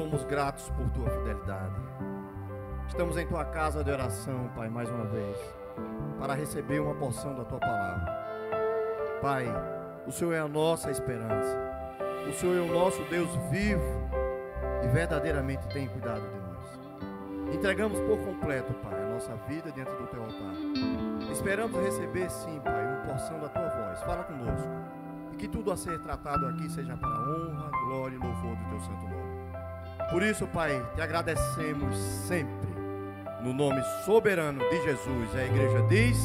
somos gratos por tua fidelidade. Estamos em tua casa de oração, Pai, mais uma vez, para receber uma porção da tua palavra. Pai, o Senhor é a nossa esperança. O Senhor é o nosso Deus vivo e verdadeiramente tem cuidado de nós. Entregamos por completo, Pai, a nossa vida diante do teu altar. Esperamos receber, sim, Pai, uma porção da tua voz. Fala conosco. E que tudo a ser tratado aqui seja para a honra, glória e louvor do teu santo nome. Por isso, Pai, te agradecemos sempre, no nome soberano de Jesus. A igreja diz: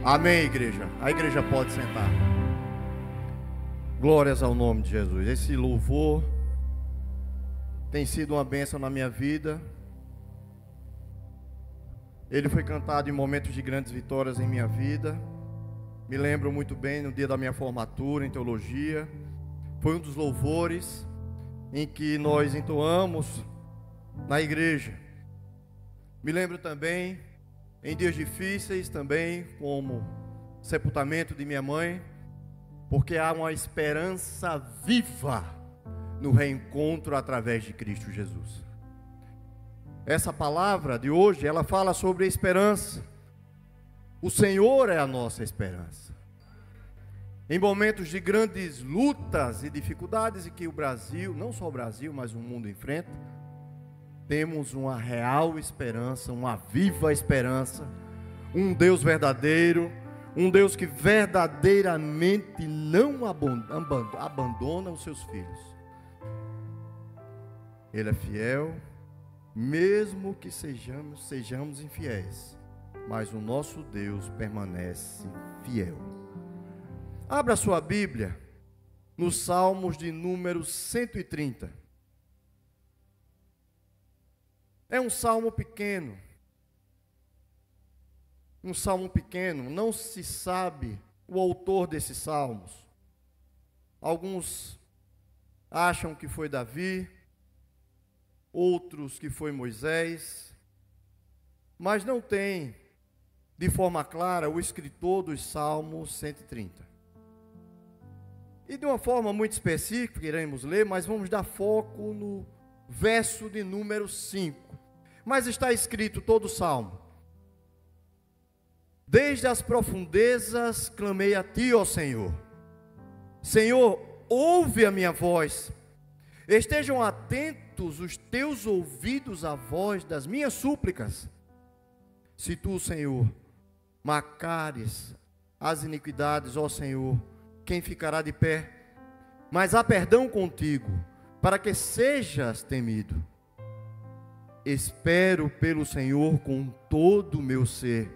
amém, igreja. A igreja pode sentar. Glórias ao nome de Jesus. Esse louvor tem sido uma bênção na minha vida. Ele foi cantado em momentos de grandes vitórias em minha vida. Me lembro muito bem no dia da minha formatura em teologia. Foi um dos louvores em que nós entoamos na igreja. Me lembro também em dias difíceis também, como sepultamento de minha mãe, porque há uma esperança viva no reencontro através de Cristo Jesus. Essa palavra de hoje, ela fala sobre esperança. O Senhor é a nossa esperança. Em momentos de grandes lutas e dificuldades em que o Brasil, não só o Brasil, mas o mundo enfrenta, temos uma real esperança, uma viva esperança, um Deus verdadeiro, um Deus que verdadeiramente não abandona os seus filhos. Ele é fiel, mesmo que sejamos infiéis, mas o nosso Deus permanece fiel. Abra sua Bíblia nos Salmos de número 130. É um salmo pequeno. Um salmo pequeno, não se sabe o autor desses salmos. Alguns acham que foi Davi, outros que foi Moisés, mas não tem de forma clara o escritor dos Salmos 130. E de uma forma muito específica, iremos ler, mas vamos dar foco no verso de número 5. Mas está escrito todo o salmo: desde as profundezas clamei a ti, ó Senhor. Senhor, ouve a minha voz. Estejam atentos os teus ouvidos à voz das minhas súplicas. Se tu, Senhor, marcares as iniquidades, ó Senhor, quem ficará de pé? Mas há perdão contigo, para que sejas temido. Espero pelo Senhor com todo o meu ser,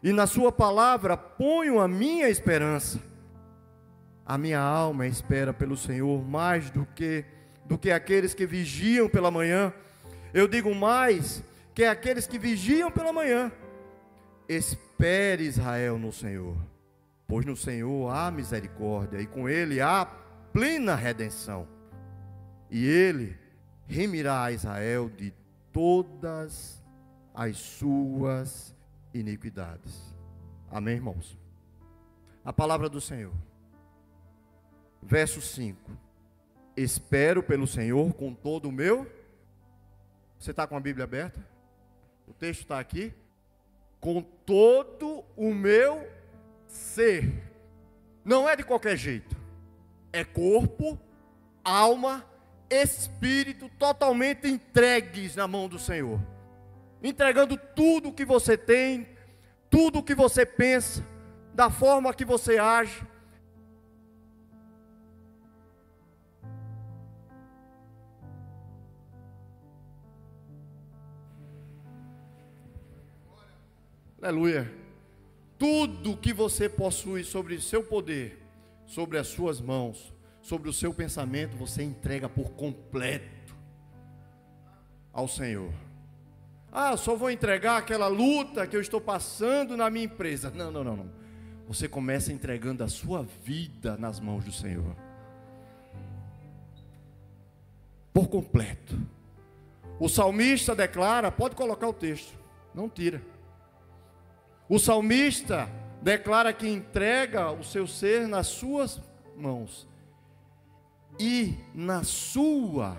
e na sua palavra ponho a minha esperança. A minha alma espera pelo Senhor mais do que aqueles que vigiam pela manhã. Eu digo mais que aqueles que vigiam pela manhã. Espere, Israel, no Senhor, pois no Senhor há misericórdia, e com Ele há plena redenção. E Ele remirá a Israel de todas as suas iniquidades. Amém, irmãos? A palavra do Senhor. Verso 5. Espero pelo Senhor com todo o meu... Você está com a Bíblia aberta? O texto está aqui. Com todo o meu ser. Não é de qualquer jeito. É corpo, alma, espírito totalmente entregues na mão do Senhor. Entregando tudo o que você tem, tudo o que você pensa, da forma que você age. Aleluia. Tudo que você possui sobre seu poder, sobre as suas mãos, sobre o seu pensamento, você entrega por completo ao Senhor. Ah, só vou entregar aquela luta que eu estou passando na minha empresa. Não. Você começa entregando a sua vida nas mãos do Senhor. Por completo. O salmista declara, pode colocar o texto, não tira. O salmista declara que entrega o seu ser nas suas mãos. E na sua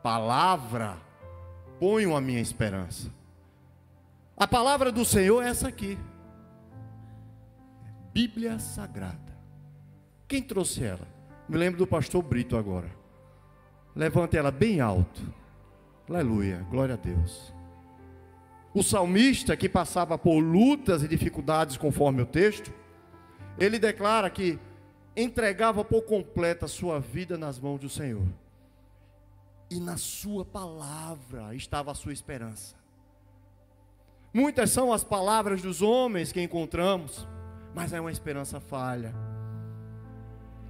palavra ponho a minha esperança. A palavra do Senhor é essa aqui. Bíblia Sagrada. Quem trouxe ela? Me lembro do pastor Brito agora. Levante ela bem alto. Aleluia, glória a Deus. O salmista, que passava por lutas e dificuldades conforme o texto, ele declara que entregava por completo a sua vida nas mãos do Senhor. E na sua palavra estava a sua esperança. Muitas são as palavras dos homens que encontramos, mas é uma esperança falha.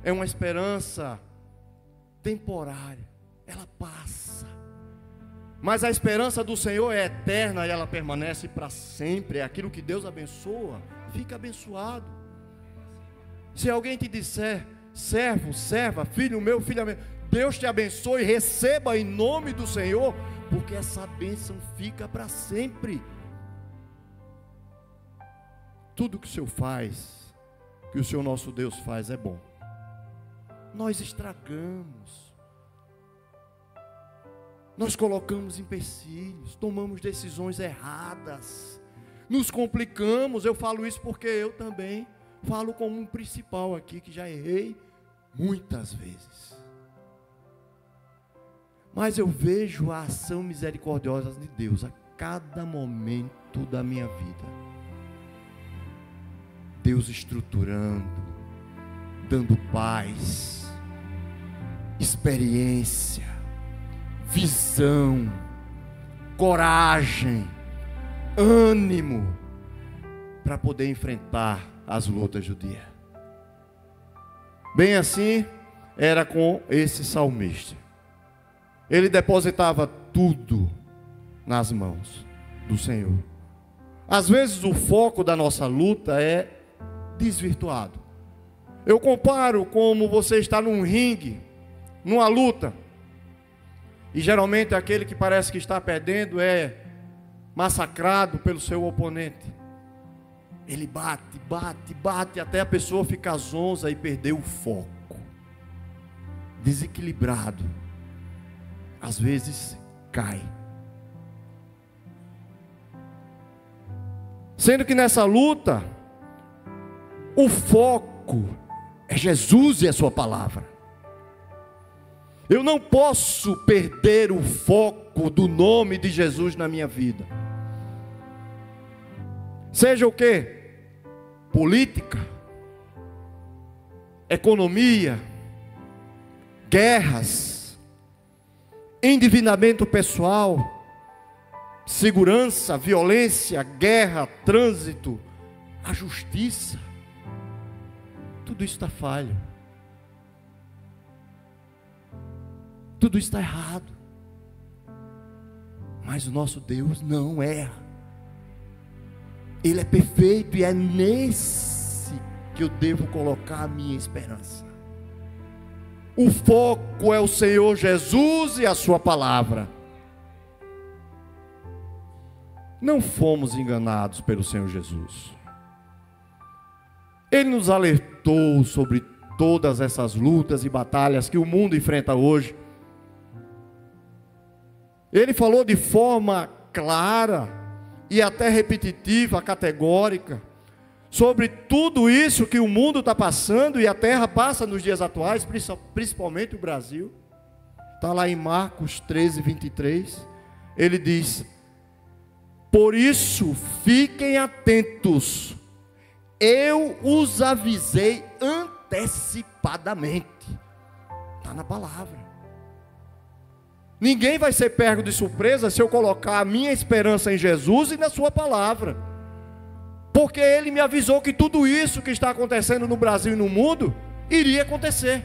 É uma esperança temporária. Ela passa. Mas a esperança do Senhor é eterna e ela permanece para sempre. É aquilo que Deus abençoa, fica abençoado. Se alguém te disser, servo, serva, filho meu, filha minha, Deus te abençoe, receba em nome do Senhor, porque essa bênção fica para sempre. Tudo que o Senhor faz, que o Senhor nosso Deus faz, é bom. Nós estragamos, nós colocamos empecilhos, tomamos decisões erradas, nos complicamos. Eu falo isso porque eu também falo como um principal aqui, que já errei muitas vezes. Mas eu vejo a ação misericordiosa de Deus a cada momento da minha vida. Deus estruturando, dando paz, experiência, visão, coragem, ânimo, para poder enfrentar as lutas do dia. Bem assim era com esse salmista. Ele depositava tudo nas mãos do Senhor. Às vezes o foco da nossa luta é desvirtuado. Eu comparo como você está num ringue, numa luta, e geralmente aquele que parece que está perdendo é massacrado pelo seu oponente. Ele bate, bate, bate, até a pessoa ficar zonza e perder o foco, desequilibrado, às vezes cai. Sendo que nessa luta, o foco é Jesus e a sua palavra. Eu não posso perder o foco do nome de Jesus na minha vida. Seja o quê? Política, economia, guerras, endividamento pessoal, segurança, violência, guerra, trânsito, a justiça. Tudo isso está falho. Tudo está errado. Mas o nosso Deus não erra. Ele é perfeito e é nesse que eu devo colocar a minha esperança. O foco é o Senhor Jesus e a sua palavra. Não fomos enganados pelo Senhor Jesus. Ele nos alertou sobre todas essas lutas e batalhas que o mundo enfrenta hoje. Ele falou de forma clara e até repetitiva, categórica, sobre tudo isso que o mundo está passando e a terra passa nos dias atuais, principalmente o Brasil. Está lá em Marcos 13, 23. Ele diz: por isso fiquem atentos, eu os avisei antecipadamente. Está na palavra. Ninguém vai ser pego de surpresa se eu colocar a minha esperança em Jesus e na sua palavra. Porque Ele me avisou que tudo isso que está acontecendo no Brasil e no mundo iria acontecer.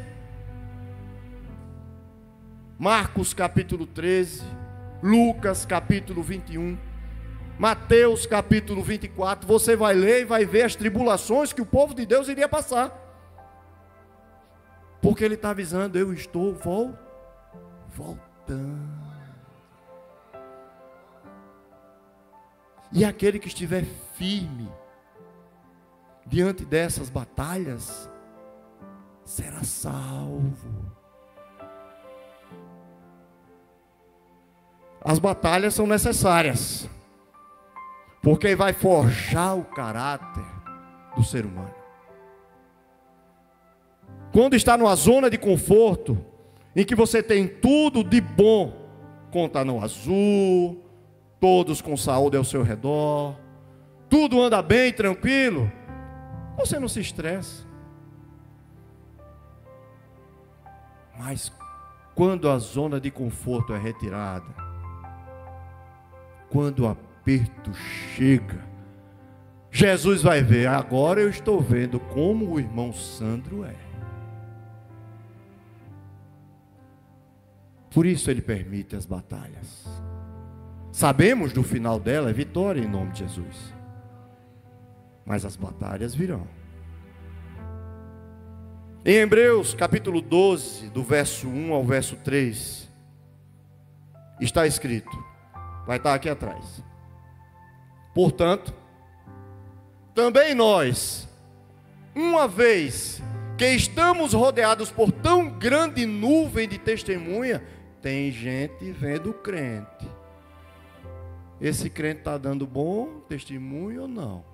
Marcos capítulo 13, Lucas capítulo 21, Mateus capítulo 24, você vai ler e vai ver as tribulações que o povo de Deus iria passar. Porque Ele está avisando, eu estou voltando. E aquele que estiver firme diante dessas batalhas será salvo. As batalhas são necessárias, porque vai forjar o caráter do ser humano. Quando está numa zona de conforto, em que você tem tudo de bom, conta não azul, todos com saúde ao seu redor, tudo anda bem, tranquilo, você não se estressa. Mas quando a zona de conforto é retirada, quando o aperto chega, Jesus vai ver, agora eu estou vendo como o irmão Sandro é. Por isso ele permite as batalhas. Sabemos do final dela, é vitória em nome de Jesus. Mas as batalhas virão. Em Hebreus capítulo 12, do verso 1 ao verso 3, está escrito, vai estar aqui atrás: portanto, também nós, uma vez que estamos rodeados por tão grande nuvem de testemunha, tem gente vendo o crente. Esse crente está dando bom testemunho ou não?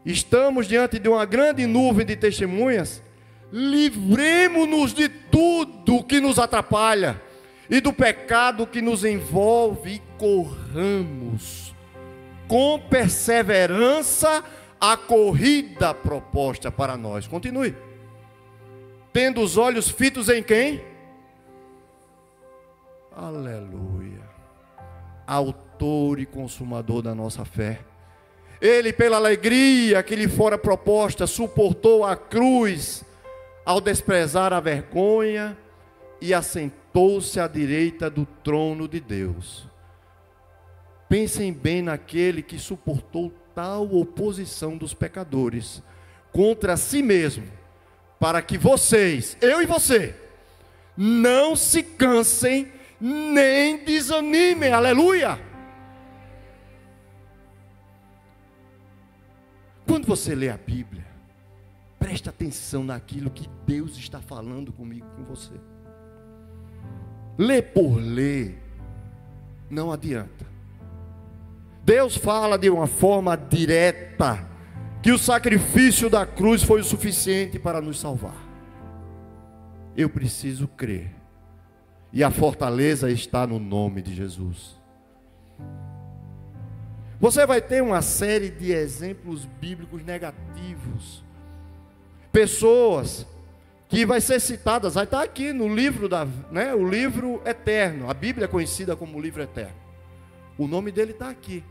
Estamos diante de uma grande nuvem de testemunhas. Livremo-nos de tudo que nos atrapalha e do pecado que nos envolve, e corramos com perseverança a corrida proposta para nós. Continue. Tendo os olhos fitos em quem? Aleluia. Autor e consumador da nossa fé. Ele, pela alegria que lhe fora proposta, suportou a cruz, ao desprezar a vergonha, e assentou-se à direita do trono de Deus. Pensem bem naquele que suportou tal oposição dos pecadores contra si mesmo, para que vocês, eu e você, não se cansem nem desanimem. Aleluia! Quando você lê a Bíblia, preste atenção naquilo que Deus está falando comigo, com você. Ler por ler não adianta. Deus fala de uma forma direta que o sacrifício da cruz foi o suficiente para nos salvar. Eu preciso crer, e a fortaleza está no nome de Jesus. Você vai ter uma série de exemplos bíblicos negativos, pessoas que vai ser citadas, vai estar aqui no livro o livro eterno. A Bíblia é conhecida como o livro eterno. O nome dele está aqui,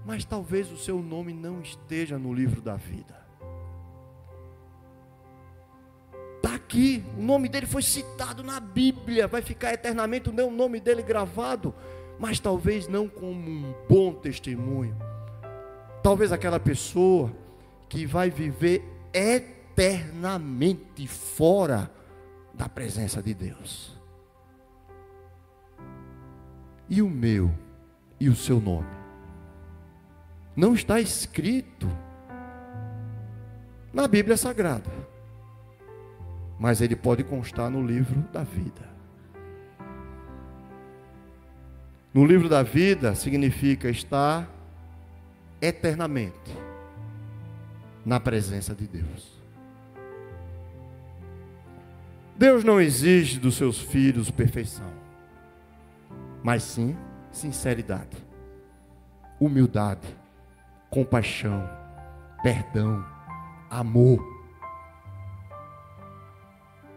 mas talvez o seu nome não esteja no livro da vida. Está aqui, o nome dele foi citado na Bíblia, vai ficar eternamente o nome dele gravado, mas talvez não como um bom testemunho. Talvez aquela pessoa que vai viver eternamente fora da presença de Deus. E o meu e o seu nome não está escrito na Bíblia Sagrada, mas ele pode constar no livro da vida. No livro da vida significa estar eternamente na presença de Deus. Deus não exige dos seus filhos perfeição, mas sim sinceridade, humildade, compaixão, perdão, amor.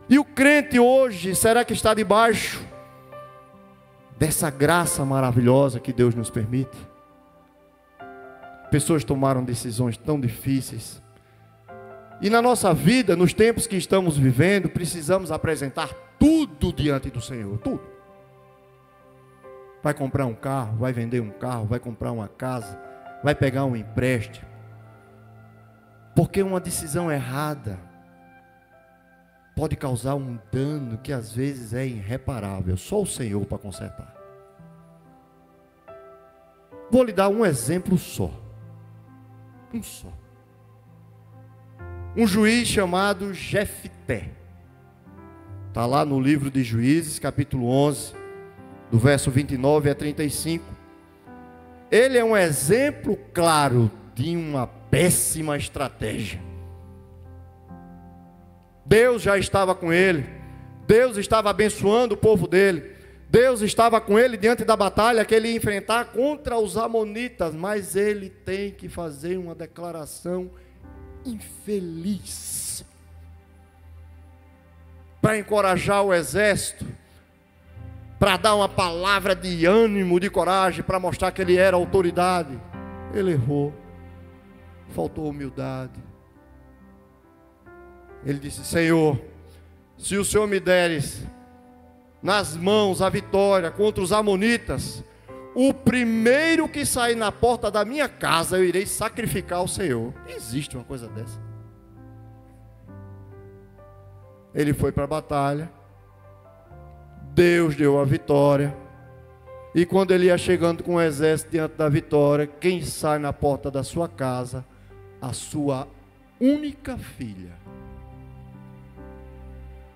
E o crente hoje, será que está debaixo dessa graça maravilhosa que Deus nos permite? Pessoas tomaram decisões tão difíceis, e na nossa vida, nos tempos que estamos vivendo, precisamos apresentar tudo diante do Senhor, tudo. Vai comprar um carro, vai vender um carro, vai comprar uma casa, vai pegar um empréstimo, porque uma decisão errada pode causar um dano que às vezes é irreparável, só o Senhor para consertar. Vou lhe dar um exemplo só. Um só. Um juiz chamado Jefté. Está lá no livro de Juízes, capítulo 11, do verso 29 a 35. Ele é um exemplo claro de uma péssima estratégia. Deus já estava com ele, Deus estava abençoando o povo dele, Deus estava com ele diante da batalha que ele ia enfrentar contra os amonitas, mas ele tem que fazer uma declaração infeliz para encorajar o exército, para dar uma palavra de ânimo, de coragem, para mostrar que ele era autoridade. Ele errou, faltou humildade. Ele disse: Senhor, se o Senhor me deres nas mãos a vitória contra os amonitas, o primeiro que sair na porta da minha casa, eu irei sacrificar ao Senhor. Existe uma coisa dessa? Ele foi para a batalha, Deus deu a vitória, e quando ele ia chegando com o exército diante da vitória, quem sai na porta da sua casa? A sua única filha.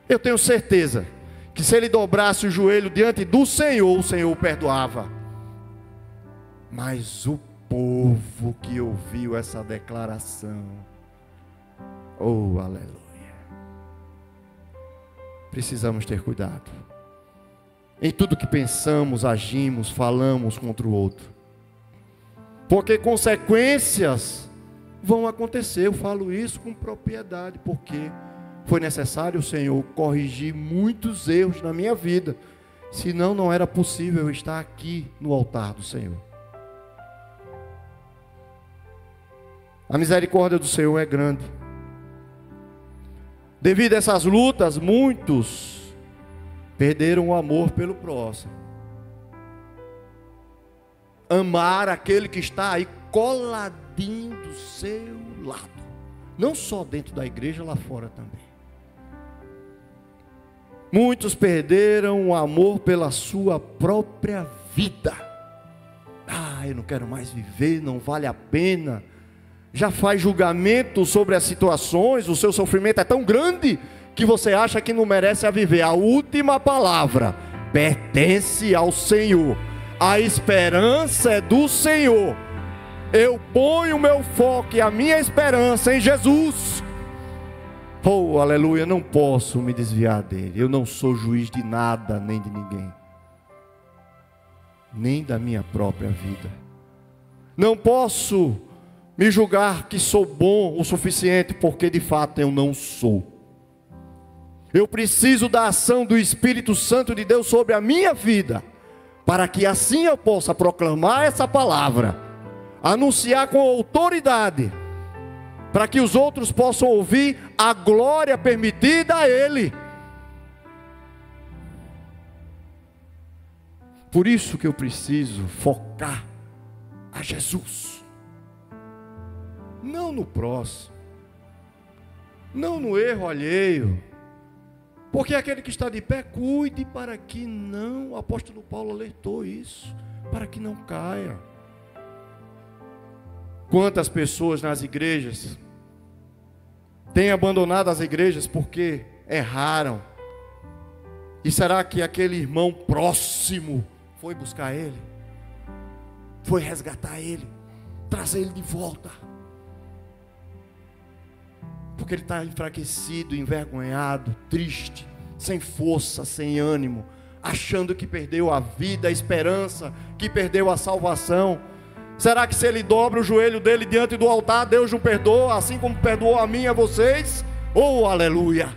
Eu tenho certeza que se ele dobrasse o joelho diante do Senhor, o Senhor o perdoava. Mas o povo que ouviu essa declaração, oh aleluia, precisamos ter cuidado em tudo que pensamos, agimos, falamos contra o outro, porque consequências vão acontecer. Eu falo isso com propriedade, porque foi necessário o Senhor corrigir muitos erros na minha vida, senão não era possível eu estar aqui no altar do Senhor. A misericórdia do Senhor é grande. Devido a essas lutas, muitos perderam o amor pelo próximo. Amar aquele que está aí coladinho do seu lado, não só dentro da igreja, lá fora também. Muitos perderam o amor pela sua própria vida. Eu não quero mais viver, não vale a pena. Já faz julgamento sobre as situações, o seu sofrimento é tão grande que você acha que não merece a viver. A última palavra pertence ao Senhor. A esperança é do Senhor. Eu ponho o meu foco e a minha esperança em Jesus. Oh, aleluia, não posso me desviar dele. Eu não sou juiz de nada, nem de ninguém, nem da minha própria vida. Não posso me julgar que sou bom o suficiente, porque de fato eu não sou. Eu preciso da ação do Espírito Santo de Deus sobre a minha vida, para que assim eu possa proclamar essa palavra, anunciar com autoridade, para que os outros possam ouvir a glória permitida a Ele. Por isso que eu preciso focar a Jesus, não no próximo, não no erro alheio, porque aquele que está de pé, cuide para que não, o apóstolo Paulo alertou isso, para que não caia. Quantas pessoas nas igrejas têm abandonado as igrejas porque erraram? E será que aquele irmão próximo foi buscar ele? Foi resgatar ele? Trazer ele de volta? Porque ele está enfraquecido, envergonhado, triste, sem força, sem ânimo, achando que perdeu a vida, a esperança, que perdeu a salvação. Será que se ele dobra o joelho dele diante do altar, Deus não perdoa, assim como perdoou a mim e a vocês? Oh, aleluia!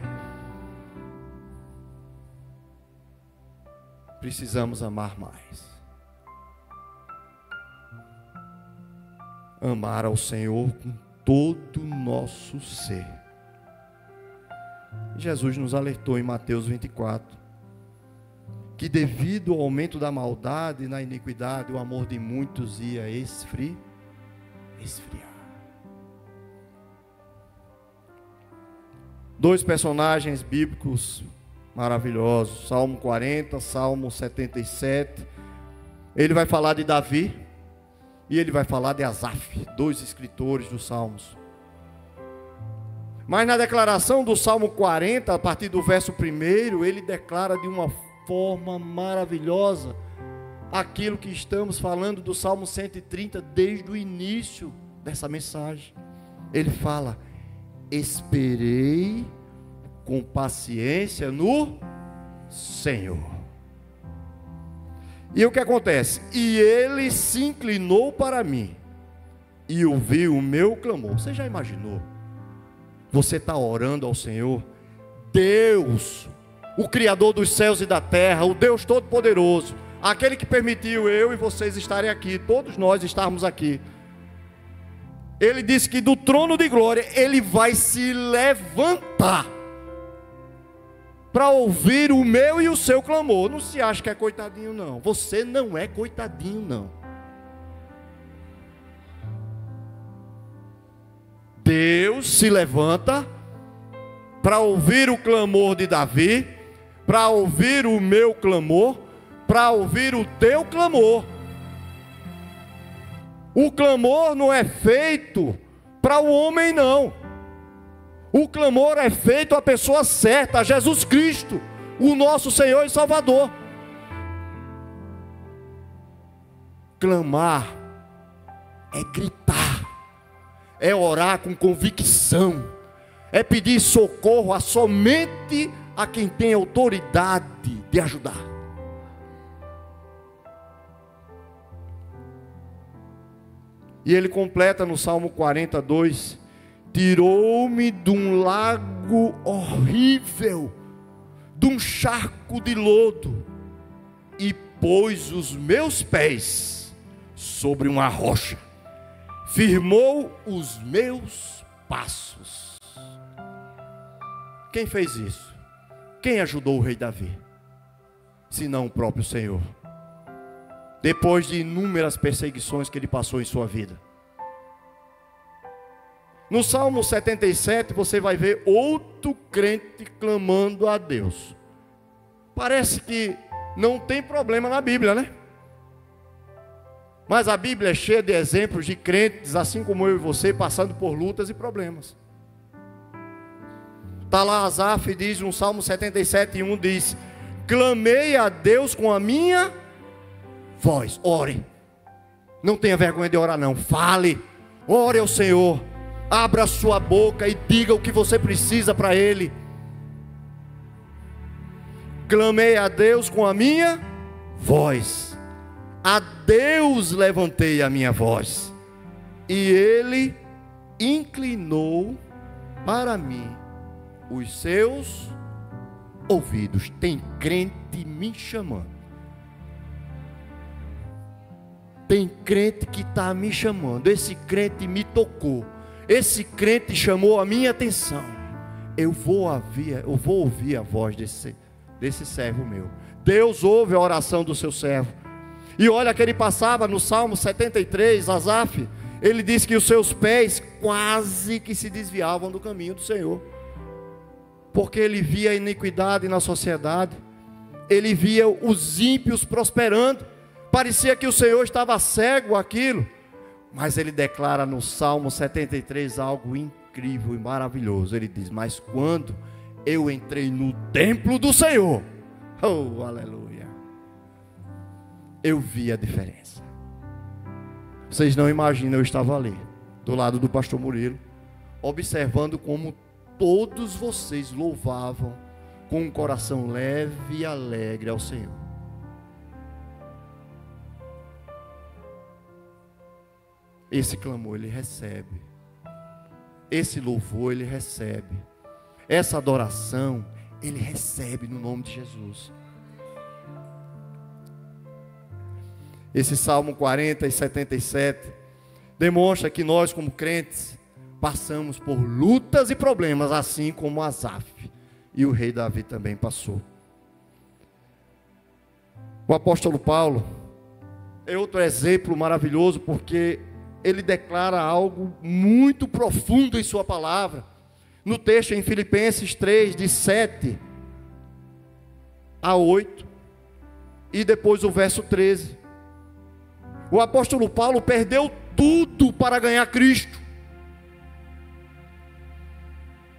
Precisamos amar mais. Amar ao Senhor com todo o nosso ser. Jesus nos alertou em Mateus 24, que devido ao aumento da maldade e na iniquidade, o amor de muitos ia esfriar. Dois personagens bíblicos maravilhosos, Salmo 40, Salmo 77. Ele vai falar de Davi e ele vai falar de Asaf, dois escritores dos Salmos. Mas na declaração do Salmo 40, a partir do verso 1, ele declara de uma forma maravilhosa aquilo que estamos falando do Salmo 130 desde o início dessa mensagem. Ele fala: esperei com paciência no Senhor. E o que acontece? E ele se inclinou para mim e ouviu o meu clamor. Você já imaginou? Você está orando ao Senhor, Deus, o Criador dos céus e da terra, o Deus Todo-Poderoso, aquele que permitiu eu e vocês estarem aqui, todos nós estarmos aqui. Ele disse que do trono de glória ele vai se levantar para ouvir o meu e o seu clamor. Não se acha que é coitadinho, não. Você não é coitadinho, não. Deus se levanta para ouvir o clamor de Davi, para ouvir o meu clamor, para ouvir o teu clamor. O clamor não é feito para o homem, não. O clamor é feito à pessoa certa, a Jesus Cristo, o nosso Senhor e Salvador. Clamar é gritar, é orar com convicção, é pedir socorro somente a quem tem autoridade de ajudar. E ele completa no Salmo 42: tirou-me de um lago horrível, de um charco de lodo, e pôs os meus pés sobre uma rocha, firmou os meus passos. Quem fez isso? Quem ajudou o rei Davi? Senão o próprio Senhor. Depois de inúmeras perseguições que ele passou em sua vida. No Salmo 77 você vai ver outro crente clamando a Deus. Parece que não tem problema na Bíblia, né? Mas a Bíblia é cheia de exemplos de crentes, assim como eu e você, passando por lutas e problemas. Está lá Asaf, diz no Salmo 77:1, diz: clamei a Deus com a minha voz. Ore. Não tenha vergonha de orar, não. Fale. Ore ao Senhor. Abra a sua boca e diga o que você precisa para Ele. Clamei a Deus com a minha voz. A Deus levantei a minha voz. E Ele inclinou para mim os seus ouvidos. Tem crente me chamando. Tem crente que está me chamando. Esse crente me tocou. Esse crente chamou a minha atenção. Eu vou ouvir a voz desse servo meu. Deus ouve a oração do seu servo. E olha que ele passava no Salmo 73, Asaf, ele disse que os seus pés quase que se desviavam do caminho do Senhor. Porque ele via a iniquidade na sociedade. Ele via os ímpios prosperando. Parecia que o Senhor estava cego àquilo. Mas ele declara no Salmo 73 algo incrível e maravilhoso. Ele diz: mas quando eu entrei no templo do Senhor, oh, aleluia, eu vi a diferença. Vocês não imaginam, eu estava ali, do lado do pastor Murilo, observando como todos vocês louvavam com um coração leve e alegre ao Senhor. Esse clamor ele recebe, esse louvor ele recebe, essa adoração ele recebe no nome de Jesus. Esse Salmo 40 e 77 demonstra que nós, como crentes, passamos por lutas e problemas, assim como Asaf e o rei Davi também passou. O apóstolo Paulo é outro exemplo maravilhoso, porque ele declara algo muito profundo em sua palavra. No texto em Filipenses 3, de 7 a 8, e depois o verso 13. O apóstolo Paulo perdeu tudo para ganhar Cristo.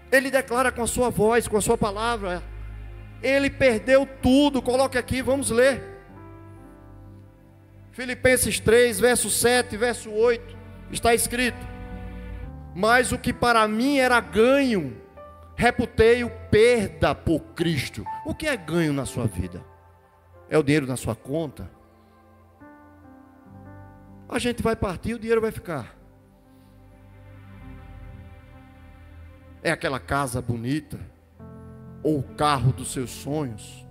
Ele declara com a sua voz, com a sua palavra: ele perdeu tudo. Coloque aqui, vamos ler. Filipenses 3, verso 7, verso 8, está escrito: mas o que para mim era ganho, reputei-o perda por Cristo. O que é ganho na sua vida? É o dinheiro na sua conta? A gente vai partir e o dinheiro vai ficar. É aquela casa bonita, ou o carro dos seus sonhos,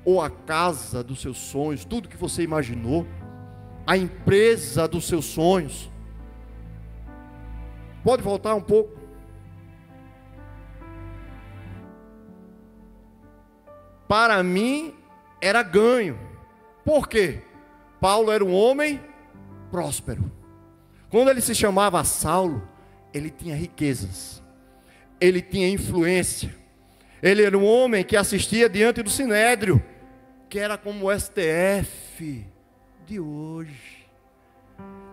ou a casa dos seus sonhos, tudo que você imaginou, a empresa dos seus sonhos. Pode voltar um pouco? Para mim era ganho. Por quê? Paulo era um homem próspero. Quando ele se chamava Saulo, ele tinha riquezas, ele tinha influência. Ele era um homem que assistia diante do Sinédrio, que era como o STF de hoje.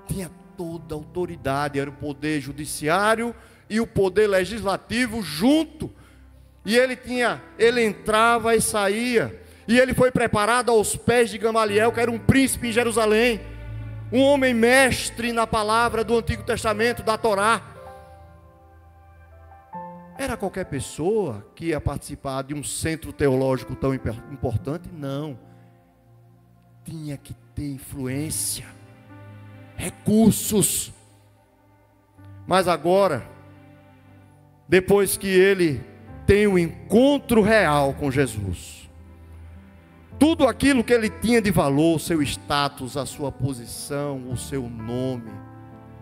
Tinha toda a autoridade, era o poder judiciário e o poder legislativo junto. E ele entrava e saía. E ele foi preparado aos pés de Gamaliel, que era um príncipe em Jerusalém, um homem mestre na palavra do Antigo Testamento, da Torá. Era qualquer pessoa que ia participar de um centro teológico tão importante? Não. Tinha que ter influência, recursos. Mas agora, depois que ele tem um encontro real com Jesus, tudo aquilo que ele tinha de valor, o seu status, a sua posição, o seu nome,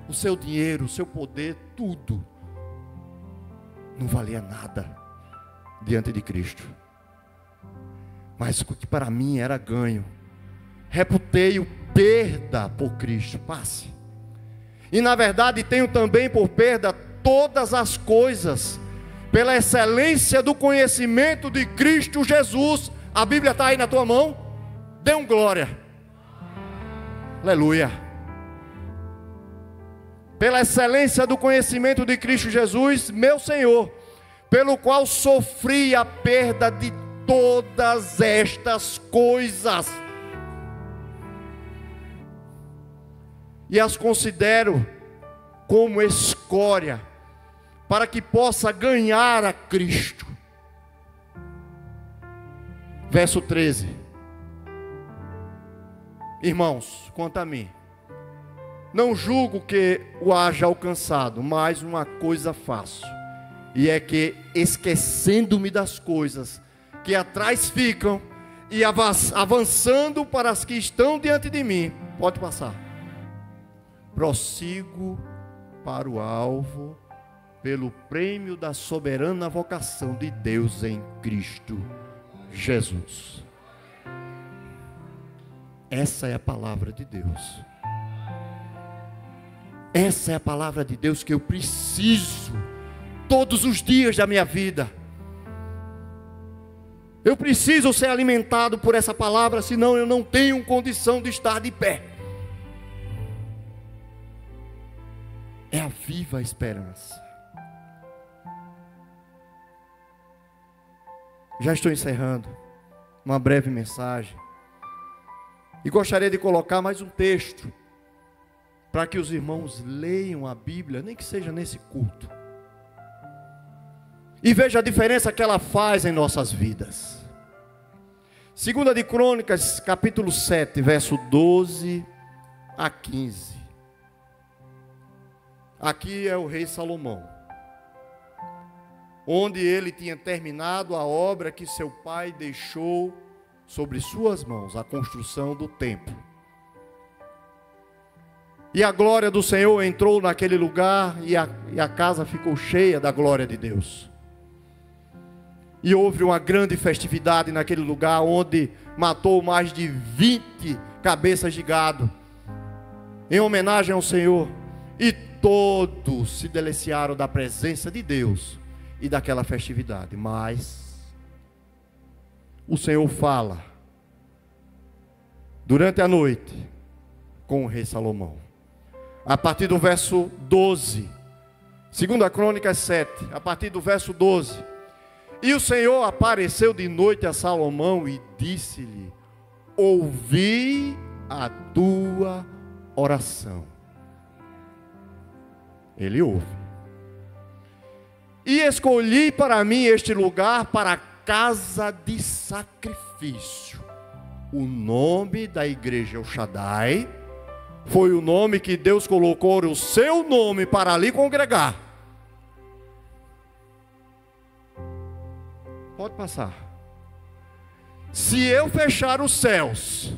o seu dinheiro, o seu poder, tudo não valia nada diante de Cristo. Mas o que para mim era ganho, reputei-o perda por Cristo. Passe. E na verdade tenho também por perda todas as coisas, pela excelência do conhecimento de Cristo Jesus. A Bíblia está aí na tua mão? Dê um glória. Aleluia. Pela excelência do conhecimento de Cristo Jesus, meu Senhor, pelo qual sofri a perda de todas estas coisas, e as considero como escória, para que possa ganhar a Cristo. Verso 13. Irmãos, quanto a mim, não julgo que o haja alcançado, mas uma coisa faço, e é que, esquecendo-me das coisas que atrás ficam, e avançando para as que estão diante de mim, pode passar, prossigo para o alvo, pelo prêmio da soberana vocação de Deus em Cristo Jesus. Essa é a palavra de Deus. Essa é a palavra de Deus que eu preciso todos os dias da minha vida. Eu preciso ser alimentado por essa palavra, senão eu não tenho condição de estar de pé. É a viva esperança. Já estou encerrando uma breve mensagem, e gostaria de colocar mais um texto, para que os irmãos leiam a Bíblia, nem que seja nesse culto, e veja a diferença que ela faz em nossas vidas. 2 de Crônicas, capítulo 7, verso 12 a 15. Aqui é o rei Salomão, onde ele tinha terminado a obra que seu pai deixou sobre suas mãos, a construção do templo. E a glória do Senhor entrou naquele lugar, e a casa ficou cheia da glória de Deus. E houve uma grande festividade naquele lugar, onde matou mais de 20 cabeças de gado, em homenagem ao Senhor. E todos se deliciaram da presença de Deus e daquela festividade. Mas o Senhor fala durante a noite com o rei Salomão, a partir do verso 12, 2 Crônicas 7, a partir do verso 12. E o Senhor apareceu de noite a Salomão e disse-lhe: ouvi a tua oração. Ele ouve. E escolhi para mim este lugar para a casa de sacrifício. O nome da igreja El Shaddai foi o nome que Deus colocou o seu nome para ali congregar. Pode passar. Se eu fechar os céus,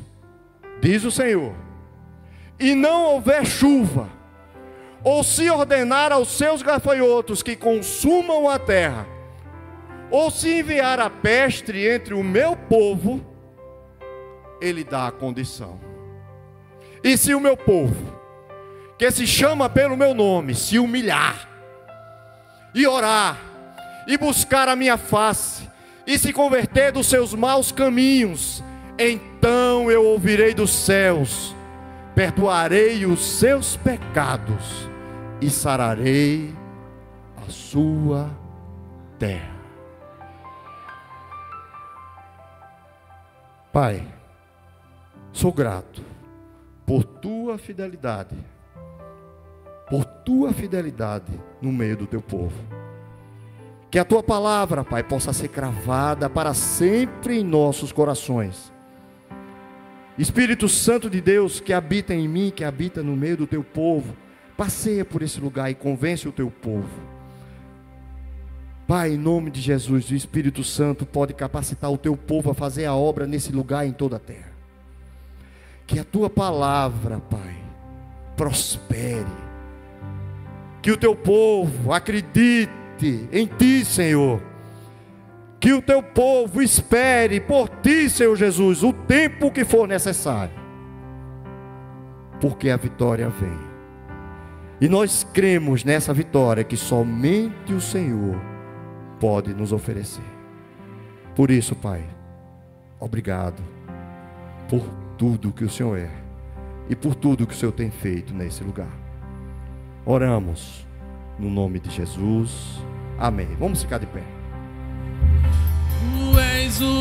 diz o Senhor, e não houver chuva, ou se ordenar aos seus gafanhotos que consumam a terra, ou se enviar a peste entre o meu povo, Ele dá a condição. E se o meu povo, que se chama pelo meu nome, se humilhar, e orar, e buscar a minha face, e se converter dos seus maus caminhos, então eu ouvirei dos céus, perdoarei os seus pecados, e sararei a sua terra. Pai, sou grato por tua fidelidade no meio do teu povo. Que a tua palavra, Pai, possa ser cravada para sempre em nossos corações. Espírito Santo de Deus, que habita em mim, que habita no meio do teu povo, passeia por esse lugar e convence o teu povo. Pai, em nome de Jesus, o Espírito Santo pode capacitar o teu povo a fazer a obra nesse lugar e em toda a terra. Que a tua palavra, Pai, prospere. Que o teu povo acredite em ti, Senhor. Que o teu povo espere por ti, Senhor Jesus, o tempo que for necessário. Porque a vitória vem. E nós cremos nessa vitória que somente o Senhor pode nos oferecer. Por isso, Pai, obrigado por tudo que o Senhor é e por tudo que o Senhor tem feito nesse lugar. Oramos no nome de Jesus. Amém. Vamos ficar de pé.